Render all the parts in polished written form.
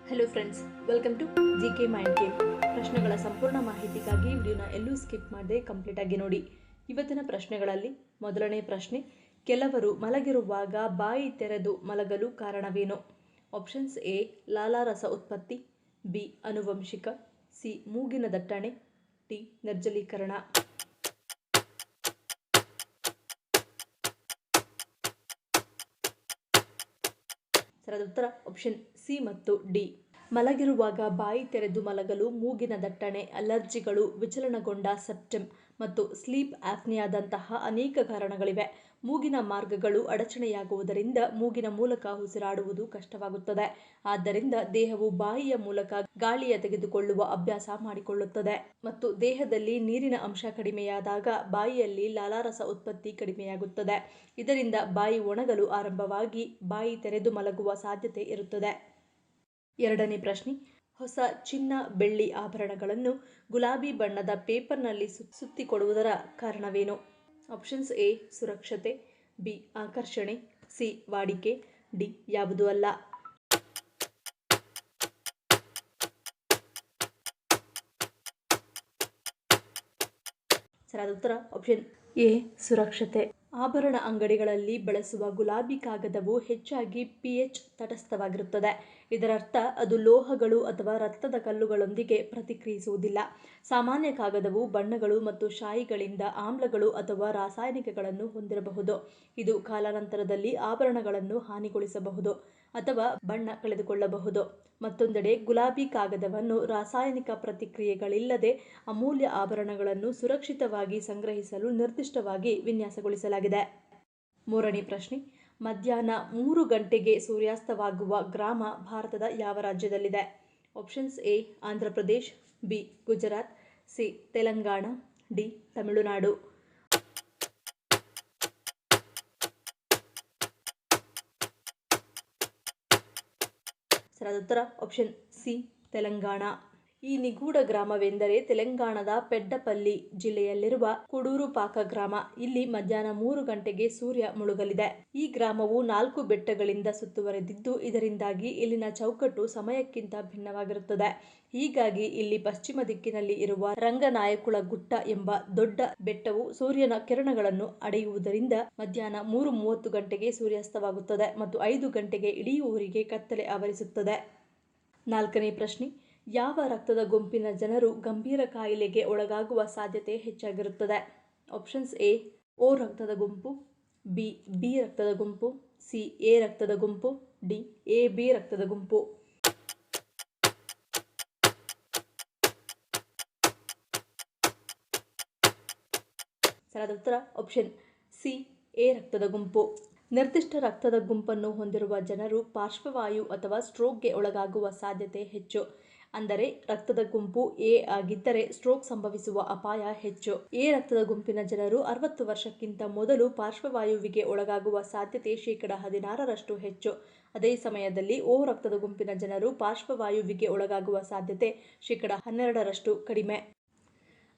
Hello friends, welcome to GK mind game. ಪ್ರಶ್ನೆಗಳ ಸಂಪೂರ್ಣ ಮಾಹಿತಿಗಾಗಿ ವಿಡಿಯೋನ ಎಲ್ಲೂ ಸ್ಕಿಪ್ ಮಾಡದೆ ಕಂಪ್ಲೀಟ್ ಆಗಿ ನೋಡಿ. ಇವತ್ತಿನ ಪ್ರಶ್ನೆಗಳಲ್ಲಿ ಮೊದಲನೇ ಪ್ರಶ್ನೆ, ಕೆಲವರು ಮಲಗಿರುವಾಗ ಬಾಯಿ ತೆರೆದು ಮಲಗಲು ಕಾರಣವೇನು? ಆಪ್ಷನ್ಸ್ ಎ ಲಾಲಾರಸ ಉತ್ಪತ್ತಿ, ಬಿ ಆನುವಂಶಿಕ, ಸಿ ಮೂಗಿನ ದಟ್ಟಣೆ, ಡಿ ನಿರ್ಜಲೀಕರಣ. ಸರಿಯಾದ ಉತ್ತರ ಆಪ್ಷನ್ ಸಿ ಮತ್ತು ಡಿ. ಮಲಗಿರುವಾಗ ಬಾಯಿ ತೆರೆದು ಮಲಗಲು ಮೂಗಿನ ದಟ್ಟಣೆ, ಅಲರ್ಜಿಗಳು, ವಿಚಲನಗೊಂಡ ಸೆಪ್ಟಮ್ ಮತ್ತು ಸ್ಲೀಪ್ ಆಪ್ನಿಯಾದಂತಹ ಅನೇಕ ಕಾರಣಗಳಿವೆ. ಮೂಗಿನ ಮಾರ್ಗಗಳು ಅಡಚಣೆಯಾಗುವುದರಿಂದ ಮೂಗಿನ ಮೂಲಕ ಉಸಿರಾಡುವುದು ಕಷ್ಟವಾಗುತ್ತದೆ. ಆದ್ದರಿಂದ ದೇಹವು ಬಾಯಿಯ ಮೂಲಕ ಗಾಳಿಯ ತೆಗೆದುಕೊಳ್ಳುವ ಅಭ್ಯಾಸ ಮಾಡಿಕೊಳ್ಳುತ್ತದೆ ಮತ್ತು ದೇಹದಲ್ಲಿ ನೀರಿನ ಅಂಶ ಕಡಿಮೆಯಾದಾಗ ಬಾಯಿಯಲ್ಲಿ ಲಾಲಾರಸ ಉತ್ಪತ್ತಿ ಕಡಿಮೆಯಾಗುತ್ತದೆ. ಇದರಿಂದ ಬಾಯಿ ಒಣಗಲು ಆರಂಭವಾಗಿ ಬಾಯಿ ತೆರೆದು ಮಲಗುವ ಸಾಧ್ಯತೆ ಇರುತ್ತದೆ. ಎರಡನೇ ಪ್ರಶ್ನೆ, ಹೊಸ ಚಿನ್ನ ಬೆಳ್ಳಿ ಆಭರಣಗಳನ್ನು ಗುಲಾಬಿ ಬಣ್ಣದ ಪೇಪರ್ನಲ್ಲಿ ಸುತ್ತಿಕೊಡುವುದರ ಕಾರಣವೇನು? ಆಪ್ಷನ್ಸ್ ಎ ಸುರಕ್ಷತೆ, ಬಿ ಆಕರ್ಷಣೆ, ಸಿ ವಾಡಿಕೆ, ಡಿ ಯಾವುದೂ ಅಲ್ಲ. ಸರಿಯಾದ ಉತ್ತರ ಆಪ್ಷನ್ ಎ ಸುರಕ್ಷತೆ. ಆಭರಣ ಅಂಗಡಿಗಳಲ್ಲಿ ಬಳಸುವ ಗುಲಾಬಿ ಕಾಗದವು ಹೆಚ್ಚಾಗಿ pH ತಟಸ್ಥವಾಗಿರುತ್ತದೆ. ಇದರರ್ಥ ಅದು ಲೋಹಗಳು ಅಥವಾ ರಕ್ತದ ಕಲ್ಲುಗಳೊಂದಿಗೆ ಪ್ರತಿಕ್ರಿಯಿಸುವುದಿಲ್ಲ. ಸಾಮಾನ್ಯ ಕಾಗದವು ಬಣ್ಣಗಳು ಮತ್ತು ಶಾಯಿಗಳಿಂದ ಆಮ್ಲಗಳು ಅಥವಾ ರಾಸಾಯನಿಕಗಳನ್ನು ಹೊಂದಿರಬಹುದು. ಇದು ಕಾಲಾನಂತರದಲ್ಲಿ ಆಭರಣಗಳನ್ನು ಹಾನಿಗೊಳಿಸಬಹುದು ಅಥವಾ ಬಣ್ಣ ಕಳೆದುಕೊಳ್ಳಬಹುದು. ಮತ್ತೊಂದೆಡೆ ಗುಲಾಬಿ ಕಾಗದವನ್ನು ರಾಸಾಯನಿಕ ಪ್ರತಿಕ್ರಿಯೆಗಳಿಲ್ಲದೆ ಅಮೂಲ್ಯ ಆಭರಣಗಳನ್ನು ಸುರಕ್ಷಿತವಾಗಿ ಸಂಗ್ರಹಿಸಲು ನಿರ್ದಿಷ್ಟವಾಗಿ ವಿನ್ಯಾಸಗೊಳಿಸಲಾಗಿದೆ. ಮೂರನೇ ಪ್ರಶ್ನೆ, ಮಧ್ಯಾಹ್ನ 3 ಗಂಟೆಗೆ ಸೂರ್ಯಾಸ್ತವಾಗುವ ಗ್ರಾಮ ಭಾರತದ ಯಾವ ರಾಜ್ಯದಲ್ಲಿದೆ? Options A Andhra Pradesh, B Gujarat, C Telangana, D Tamil Nadu. ಸರಿಯಾದ ಉತ್ತರ ಆಪ್ಷನ್ ಸಿ ತೆಲಂಗಾಣ. ಈ ನಿಗೂಢ ಗ್ರಾಮವೆಂದರೆ ತೆಲಂಗಾಣದ ಪೆಡ್ಡಪಲ್ಲಿ ಜಿಲ್ಲೆಯಲ್ಲಿರುವ ಕುಡೂರುಪಾಕ ಗ್ರಾಮ. ಇಲ್ಲಿ ಮಧ್ಯಾಹ್ನ 3 ಗಂಟೆಗೆ ಸೂರ್ಯ ಮುಳುಗಲಿದೆ. ಈ ಗ್ರಾಮವು 4 ಬೆಟ್ಟಗಳಿಂದ ಸುತ್ತುವರೆದಿದ್ದು ಇದರಿಂದಾಗಿ ಇಲ್ಲಿನ ಚೌಕಟ್ಟು ಸಮಯಕ್ಕಿಂತ ಭಿನ್ನವಾಗಿರುತ್ತದೆ. ಹೀಗಾಗಿ ಇಲ್ಲಿ ಪಶ್ಚಿಮ ದಿಕ್ಕಿನಲ್ಲಿ ಇರುವ ರಂಗನಾಯಕುಳ ಗುಟ್ಟ ಎಂಬ ದೊಡ್ಡ ಬೆಟ್ಟವು ಸೂರ್ಯನ ಕಿರಣಗಳನ್ನು ಅಡೆಯುವುದರಿಂದ ಮಧ್ಯಾಹ್ನ 3:30 ಗಂಟೆಗೆ ಸೂರ್ಯಾಸ್ತವಾಗುತ್ತದೆ ಮತ್ತು 5 ಗಂಟೆಗೆ ಇಡೀ ಊರಿಗೆ ಕತ್ತಲೆ ಆವರಿಸುತ್ತದೆ. ನಾಲ್ಕನೇ ಪ್ರಶ್ನೆ, ಯಾವ ರಕ್ತದ ಗುಂಪಿನ ಜನರು ಗಂಭೀರ ಕಾಯಿಲೆಗೆ ಒಳಗಾಗುವ ಸಾಧ್ಯತೆ ಹೆಚ್ಚಾಗಿರುತ್ತದೆ? ಆಪ್ಷನ್ಸ್ ಎ ಓ ರಕ್ತದ ಗುಂಪು, ಬಿ ಬಿ ರಕ್ತದ ಗುಂಪು, ಸಿ ಎ ರಕ್ತದ ಗುಂಪು, ಡಿ ಎ ಬಿ ರಕ್ತದ ಗುಂಪು. ಸರಿಯಾದ ಉತ್ತರ ಆಪ್ಷನ್ ಸಿ ಎ ರಕ್ತದ ಗುಂಪು. ನಿರ್ದಿಷ್ಟ ರಕ್ತದ ಗುಂಪನ್ನು ಹೊಂದಿರುವ ಜನರು ಪಾರ್ಶ್ವವಾಯು ಅಥವಾ ಸ್ಟ್ರೋಕ್ಗೆ ಒಳಗಾಗುವ ಸಾಧ್ಯತೆ ಹೆಚ್ಚು. ಅಂದರೆ ರಕ್ತದ ಗುಂಪು ಎ ಆಗಿದ್ದರೆ ಸ್ಟ್ರೋಕ್ ಸಂಭವಿಸುವ ಅಪಾಯ ಹೆಚ್ಚು. ಎ ರಕ್ತದ ಗುಂಪಿನ ಜನರು 60 ವರ್ಷಕ್ಕಿಂತ ಮೊದಲು ಪಾರ್ಶ್ವವಾಯುವಿಗೆ ಒಳಗಾಗುವ ಸಾಧ್ಯತೆ 16% ಹೆಚ್ಚು. ಅದೇ ಸಮಯದಲ್ಲಿ ಓ ರಕ್ತದ ಗುಂಪಿನ ಜನರು ಪಾರ್ಶ್ವವಾಯುವಿಗೆ ಒಳಗಾಗುವ ಸಾಧ್ಯತೆ 12% ಕಡಿಮೆ.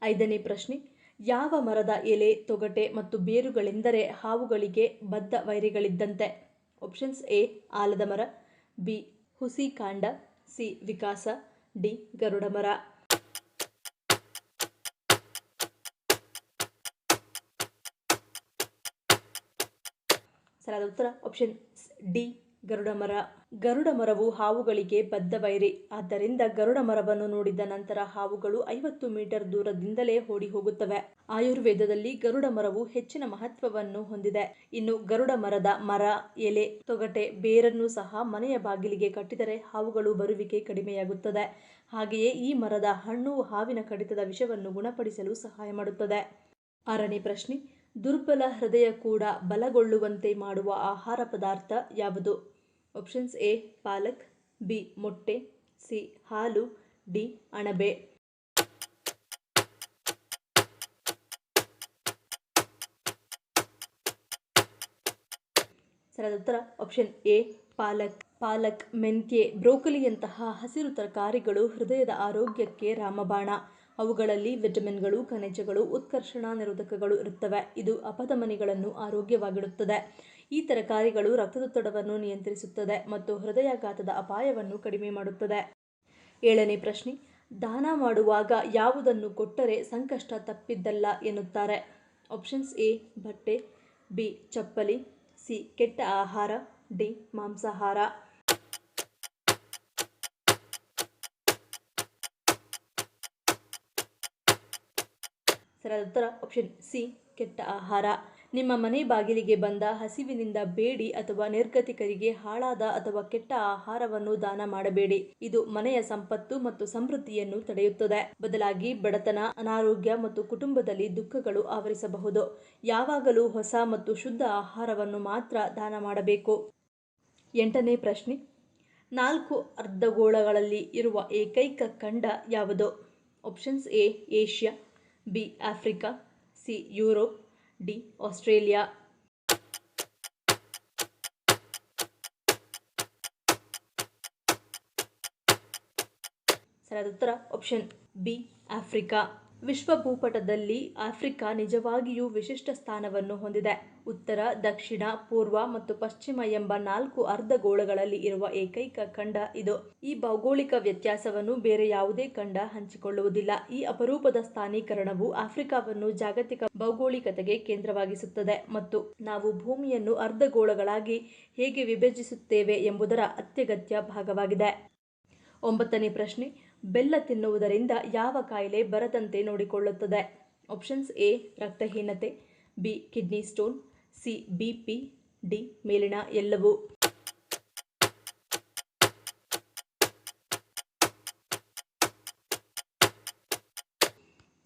ಐದನೇ ಪ್ರಶ್ನೆ, ಯಾವ ಮರದ ಎಲೆ, ತೊಗಟೆ ಮತ್ತು ಬೇರುಗಳೆಂದರೆ ಹಾವುಗಳಿಗೆ ಬದ್ಧ ವೈರಿಗಳಿದ್ದಂತೆ? ಆಪ್ಷನ್ಸ್ ಎ ಆಲದ ಮರ, ಬಿ ಹುಸಿ ಕಾಂಡ, ಸಿ ವಿಕಾಸ, ಡಿ ಗರುಡ ಮರ. ಸರಿಯಾದ ಉತ್ತರ ಆಪ್ಷನ್ ಡಿ ಗರುಡ ಮರ. ಗರುಡ ಮರವು ಹಾವುಗಳಿಗೆ ಬದ್ಧ ವೈರಿ. ಆದ್ದರಿಂದ ಗರುಡ ಮರವನ್ನು ನೋಡಿದ ನಂತರ ಹಾವುಗಳು 50 ಮೀಟರ್ ದೂರದಿಂದಲೇ ಓಡಿ ಹೋಗುತ್ತವೆ. ಆಯುರ್ವೇದದಲ್ಲಿ ಗರುಡ ಮರವು ಹೆಚ್ಚಿನ ಮಹತ್ವವನ್ನು ಹೊಂದಿದೆ. ಇನ್ನು ಗರುಡ ಮರದ ಮರ, ಎಲೆ, ತೊಗಟೆ, ಬೇರನ್ನು ಸಹ ಮನೆಯ ಬಾಗಿಲಿಗೆ ಕಟ್ಟಿದರೆ ಹಾವುಗಳು ಬರುವಿಕೆ ಕಡಿಮೆಯಾಗುತ್ತದೆ. ಹಾಗೆಯೇ ಈ ಮರದ ಹಣ್ಣು ಹಾವಿನ ಕಡಿತದ ವಿಷವನ್ನು ಗುಣಪಡಿಸಲು ಸಹಾಯ ಮಾಡುತ್ತದೆ. ಆರನೇ ಪ್ರಶ್ನೆ, ದುರ್ಬಲ ಹೃದಯ ಕೂಡ ಬಲಗೊಳ್ಳುವಂತೆ ಮಾಡುವ ಆಹಾರ ಪದಾರ್ಥ ಯಾವುದು? ಆಪ್ಷನ್ಸ್ ಎ ಪಾಲಕ್, ಬಿ ಮೊಟ್ಟೆ, ಸಿ ಹಾಲು, ಡಿ ಅಣಬೆ. ಸರಿಯಾದ ಉತ್ತರ ಆಪ್ಷನ್ ಎ ಪಾಲಕ್. ಪಾಲಕ್, ಮೆಂತ್ಯೆ, ಬ್ರೋಕೊಲಿಯಂತಹ ಹಸಿರು ತರಕಾರಿಗಳು ಹೃದಯದ ಆರೋಗ್ಯಕ್ಕೆ ರಾಮಬಾಣ. ಅವುಗಳಲ್ಲಿ ವಿಟಮಿನ್ಗಳು, ಖನಿಜಗಳು, ಉತ್ಕರ್ಷಣ ನಿರೋಧಕಗಳು ಇರುತ್ತವೆ. ಇದು ಅಪಧಮನಿಗಳನ್ನು ಆರೋಗ್ಯವಾಗಿಡುತ್ತದೆ. ಈ ತರಕಾರಿಗಳು ರಕ್ತದೊತ್ತಡವನ್ನು ನಿಯಂತ್ರಿಸುತ್ತದೆ ಮತ್ತು ಹೃದಯಾಘಾತದ ಅಪಾಯವನ್ನು ಕಡಿಮೆ ಮಾಡುತ್ತದೆ. 7ನೇ ಪ್ರಶ್ನೆ, ದಾನ ಮಾಡುವಾಗ ಯಾವುದನ್ನು ಕೊಟ್ಟರೆ ಸಂಕಷ್ಟ ತಪ್ಪಿದ್ದಲ್ಲ ಎನ್ನುತ್ತಾರೆ? ಆಪ್ಷನ್ಸ್ ಎ ಬಟ್ಟೆ, ಬಿ ಚಪ್ಪಲಿ, ಸಿ ಕೆಟ್ಟ ಆಹಾರ, ಡಿ ಮಾಂಸಾಹಾರ. ಸರಿಯಾದ ಉತ್ತರ ಆಪ್ಷನ್ ಸಿ ಕೆಟ್ಟ ಆಹಾರ. ನಿಮ್ಮ ಮನೆ ಬಾಗಿಲಿಗೆ ಬಂದ ಹಸಿವಿನಿಂದ ಬೇಡಿ ಅಥವಾ ನಿರ್ಗತಿಕರಿಗೆ ಹಾಳಾದ ಅಥವಾ ಕೆಟ್ಟ ಆಹಾರವನ್ನು ದಾನ ಮಾಡಬೇಡಿ. ಇದು ಮನೆಯ ಸಂಪತ್ತು ಮತ್ತು ಸಮೃದ್ಧಿಯನ್ನು ತಡೆಯುತ್ತದೆ. ಬದಲಾಗಿ ಬಡತನ, ಅನಾರೋಗ್ಯ ಮತ್ತು ಕುಟುಂಬದಲ್ಲಿ ದುಃಖಗಳು ಆವರಿಸಬಹುದು. ಯಾವಾಗಲೂ ಹೊಸ ಮತ್ತು ಶುದ್ಧ ಆಹಾರವನ್ನು ಮಾತ್ರ ದಾನ ಮಾಡಬೇಕು. 8ನೇ ಪ್ರಶ್ನೆ, 4 ಅರ್ಧಗೋಳಗಳಲ್ಲಿ ಇರುವ ಏಕೈಕ ಖಂಡ ಯಾವುದು? Options A Asia, B Africa, C Europe, D Australia. ಸರಿಯಾದ ಉತ್ತರ ಆಪ್ಷನ್ ಬಿ ಆಫ್ರಿಕಾ. ವಿಶ್ವ ಭೂಪಟದಲ್ಲಿ ಆಫ್ರಿಕಾ ನಿಜವಾಗಿಯೂ ವಿಶಿಷ್ಟ ಸ್ಥಾನವನ್ನು ಹೊಂದಿದೆ. ಉತ್ತರ, ದಕ್ಷಿಣ, ಪೂರ್ವ ಮತ್ತು ಪಶ್ಚಿಮ ಎಂಬ 4 ಅರ್ಧಗೋಳಗಳಲ್ಲಿ ಇರುವ ಏಕೈಕ ಖಂಡ ಇದು. ಈ ಭೌಗೋಳಿಕ ವ್ಯತ್ಯಾಸವನ್ನು ಬೇರೆ ಯಾವುದೇ ಖಂಡ ಹಂಚಿಕೊಳ್ಳುವುದಿಲ್ಲ. ಈ ಅಪರೂಪದ ಸ್ಥಾನೀಕರಣವು ಆಫ್ರಿಕಾವನ್ನು ಜಾಗತಿಕ ಭೌಗೋಳಿಕತೆಗೆ ಕೇಂದ್ರವಾಗಿಸುತ್ತದೆ ಮತ್ತು ನಾವು ಭೂಮಿಯನ್ನು ಅರ್ಧಗೋಳಗಳಾಗಿ ಹೇಗೆ ವಿಭಜಿಸುತ್ತೇವೆ ಎಂಬುದರ ಅತ್ಯಗತ್ಯ ಭಾಗವಾಗಿದೆ. 9ನೇ ಪ್ರಶ್ನೆ, ಬೆಲ್ಲ ತಿನ್ನುವುದರಿಂದ ಯಾವ ಕಾಯಿಲೆ ಬರದಂತೆ ನೋಡಿಕೊಳ್ಳುತ್ತದೆ? ಆಪ್ಷನ್ಸ್ ಎ ರಕ್ತಹೀನತೆ, B kidney stone, C BP, D ಮೇಲಿನ ಎಲ್ಲವೂ.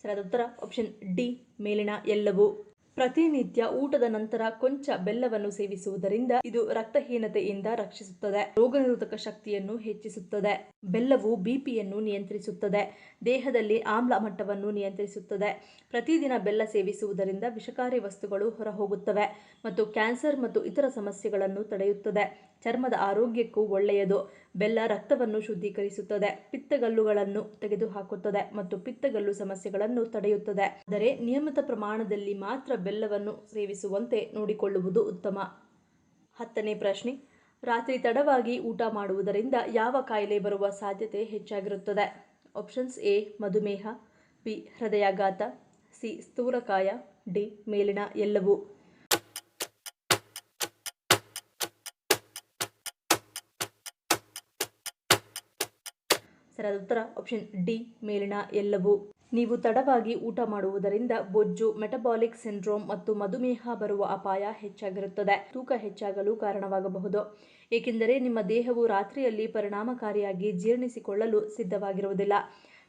ಸರಿಯಾದ ಉತ್ತರ ಆಪ್ಷನ್ ಡಿ ಮೇಲಿನ ಎಲ್ಲವೂ. ಪ್ರತಿನಿತ್ಯ ಊಟದ ನಂತರ ಕೊಂಚ ಬೆಲ್ಲವನ್ನು ಸೇವಿಸುವುದರಿಂದ ಇದು ರಕ್ತಹೀನತೆಯಿಂದ ರಕ್ಷಿಸುತ್ತದೆ, ರೋಗನಿರೋಧಕ ಶಕ್ತಿಯನ್ನು ಹೆಚ್ಚಿಸುತ್ತದೆ. ಬೆಲ್ಲವು ಬಿಪಿಯನ್ನು ನಿಯಂತ್ರಿಸುತ್ತದೆ, ದೇಹದಲ್ಲಿ ಆಮ್ಲ ಮಟ್ಟವನ್ನು ನಿಯಂತ್ರಿಸುತ್ತದೆ. ಪ್ರತಿದಿನ ಬೆಲ್ಲ ಸೇವಿಸುವುದರಿಂದ ವಿಷಕಾರಿ ವಸ್ತುಗಳು ಹೊರಹೋಗುತ್ತವೆ ಮತ್ತು ಕ್ಯಾನ್ಸರ್ ಮತ್ತು ಇತರ ಸಮಸ್ಯೆಗಳನ್ನು ತಡೆಯುತ್ತದೆ. ಚರ್ಮದ ಆರೋಗ್ಯಕ್ಕೂ ಒಳ್ಳೆಯದು. ಬೆಲ್ಲ ರಕ್ತವನ್ನು ಶುದ್ಧೀಕರಿಸುತ್ತದೆ, ಪಿತ್ತಗಲ್ಲುಗಳನ್ನು ತೆಗೆದುಹಾಕುತ್ತದೆ ಮತ್ತು ಪಿತ್ತಗಲ್ಲು ಸಮಸ್ಯೆಗಳನ್ನು ತಡೆಯುತ್ತದೆ. ಆದರೆ ನಿಯಮಿತ ಪ್ರಮಾಣದಲ್ಲಿ ಮಾತ್ರ ಬೆಲ್ಲವನ್ನು ಸೇವಿಸುವಂತೆ ನೋಡಿಕೊಳ್ಳುವುದು ಉತ್ತಮ. 10ನೇ ಪ್ರಶ್ನೆ, ರಾತ್ರಿ ತಡವಾಗಿ ಊಟ ಮಾಡುವುದರಿಂದ ಯಾವ ಕಾಯಿಲೆ ಬರುವ ಸಾಧ್ಯತೆ ಹೆಚ್ಚಾಗಿರುತ್ತದೆ? ಆಪ್ಷನ್ಸ್ ಎ ಮಧುಮೇಹ, ಬಿ ಹೃದಯಾಘಾತ, ಸಿ ಸ್ಥೂಲಕಾಯ, ಡಿ ಮೇಲಿನ ಎಲ್ಲವೂ. ಸರಿಯಾದ ಉತ್ತರ ಆಪ್ಷನ್ ಡಿ ಮೇಲಿನ ಎಲ್ಲವೂ. ನೀವು ತಡವಾಗಿ ಊಟ ಮಾಡುವುದರಿಂದ ಬೊಜ್ಜು, ಮೆಟಬಾಲಿಕ್ ಸಿಂಡ್ರೋಮ್ ಮತ್ತು ಮಧುಮೇಹ ಬರುವ ಅಪಾಯ ಹೆಚ್ಚಾಗಿರುತ್ತದೆ. ತೂಕ ಹೆಚ್ಚಾಗಲು ಕಾರಣವಾಗಬಹುದು, ಏಕೆಂದರೆ ನಿಮ್ಮ ದೇಹವು ರಾತ್ರಿಯಲ್ಲಿ ಪರಿಣಾಮಕಾರಿಯಾಗಿ ಜೀರ್ಣಿಸಿಕೊಳ್ಳಲು ಸಿದ್ಧವಾಗಿರುವುದಿಲ್ಲ.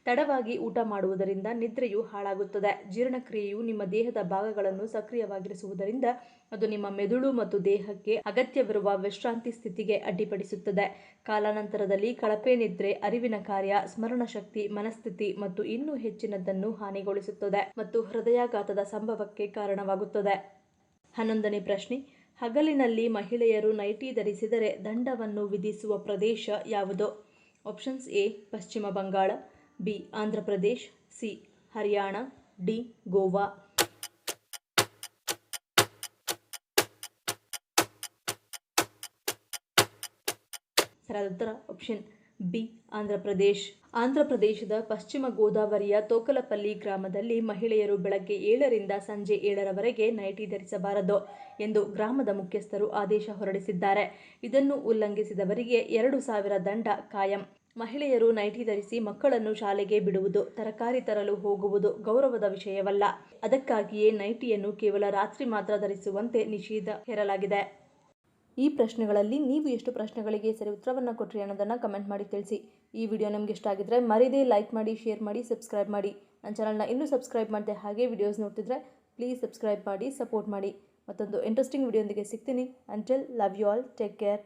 ತಡವಾಗಿ ಊಟ ಮಾಡುವುದರಿಂದ ನಿದ್ರೆಯು ಹಾಳಾಗುತ್ತದೆ. ಜೀರ್ಣಕ್ರಿಯೆಯು ನಿಮ್ಮ ದೇಹದ ಭಾಗಗಳನ್ನು ಸಕ್ರಿಯವಾಗಿರಿಸುವುದರಿಂದ ಅದು ನಿಮ್ಮ ಮೆದುಳು ಮತ್ತು ದೇಹಕ್ಕೆ ಅಗತ್ಯವಿರುವ ವಿಶ್ರಾಂತಿ ಸ್ಥಿತಿಗೆ ಅಡ್ಡಿಪಡಿಸುತ್ತದೆ. ಕಾಲಾನಂತರದಲ್ಲಿ ಕಳಪೆ ನಿದ್ರೆ, ಅರಿವಿನ ಕಾರ್ಯ, ಸ್ಮರಣಶಕ್ತಿ, ಮನಸ್ಥಿತಿ ಮತ್ತು ಇನ್ನೂ ಹೆಚ್ಚಿನದನ್ನು ಹಾನಿಗೊಳಿಸುತ್ತದೆ ಮತ್ತು ಹೃದಯಾಘಾತದ ಸಂಭವಕ್ಕೆ ಕಾರಣವಾಗುತ್ತದೆ. 11ನೇ ಪ್ರಶ್ನೆ, ಹಗಲಿನಲ್ಲಿ ಮಹಿಳೆಯರು ನೈಟಿ ಧರಿಸಿದರೆ ದಂಡವನ್ನು ವಿಧಿಸುವ ಪ್ರದೇಶ ಯಾವುದು? Options A Pashchim Bangal, B Andhra Pradesh, C Haryana, D Goa. ಸರಿಯಾದ ಉತ್ತರ ಆಪ್ಷನ್ ಬಿ ಆಂಧ್ರಪ್ರದೇಶ್. ಆಂಧ್ರಪ್ರದೇಶದ ಪಶ್ಚಿಮ ಗೋದಾವರಿಯ ತೋಕಲಪಲ್ಲಿ ಗ್ರಾಮದಲ್ಲಿ ಮಹಿಳೆಯರು ಬೆಳಗ್ಗೆ 7ರಿಂದ ಸಂಜೆ 7ರವರೆಗೆ ನೈಟಿ ಧರಿಸಬಾರದು ಎಂದು ಗ್ರಾಮದ ಮುಖ್ಯಸ್ಥರು ಆದೇಶ ಹೊರಡಿಸಿದ್ದಾರೆ. ಇದನ್ನು ಉಲ್ಲಂಘಿಸಿದವರಿಗೆ 2,000 ದಂಡ ಕಾಯಂ. ಮಹಿಳೆಯರು ನೈಟಿ ಧರಿಸಿ ಮಕ್ಕಳನ್ನು ಶಾಲೆಗೆ ಬಿಡುವುದು, ತರಕಾರಿ ತರಲು ಹೋಗುವುದು ಗೌರವದ ವಿಷಯವಲ್ಲ. ಅದಕ್ಕಾಗಿಯೇ ನೈಟಿಯನ್ನು ಕೇವಲ ರಾತ್ರಿ ಮಾತ್ರ ಧರಿಸುವಂತೆ ನಿಷೇಧ ಹೇರಲಾಗಿದೆ. ಈ ಪ್ರಶ್ನೆಗಳಲ್ಲಿ ನೀವು ಎಷ್ಟು ಪ್ರಶ್ನೆಗಳಿಗೆ ಸರಿ ಉತ್ತರವನ್ನು ಕೊಟ್ಟರಿ ಅನ್ನೋದನ್ನು ಕಮೆಂಟ್ ಮಾಡಿ ತಿಳಿಸಿ. ಈ ವಿಡಿಯೋ ನಿಮಗೆ ಇಷ್ಟ ಆಗಿದ್ರೆ ಮರಿದೇ ಲೈಕ್ ಮಾಡಿ, ಶೇರ್ ಮಾಡಿ, ಸಬ್ಸ್ಕ್ರೈಬ್ ಮಾಡಿ. ನನ್ನ ಚಾನಲ್ನ ಇನ್ನೂ ಸಬ್ಸ್ಕ್ರೈಬ್ ಮಾಡಿದೆ ಹಾಗೆ ವಿಡಿಯೋಸ್ ನೋಡ್ತಿದ್ರೆ ಪ್ಲೀಸ್ ಸಬ್ಸ್ಕ್ರೈಬ್ ಮಾಡಿ, ಸಪೋರ್ಟ್ ಮಾಡಿ. ಮತ್ತೊಂದು ಇಂಟ್ರೆಸ್ಟಿಂಗ್ ವಿಡಿಯೋದೊಂದಿಗೆ ಸಿಗ್ತೀನಿ. Until love you all, take care.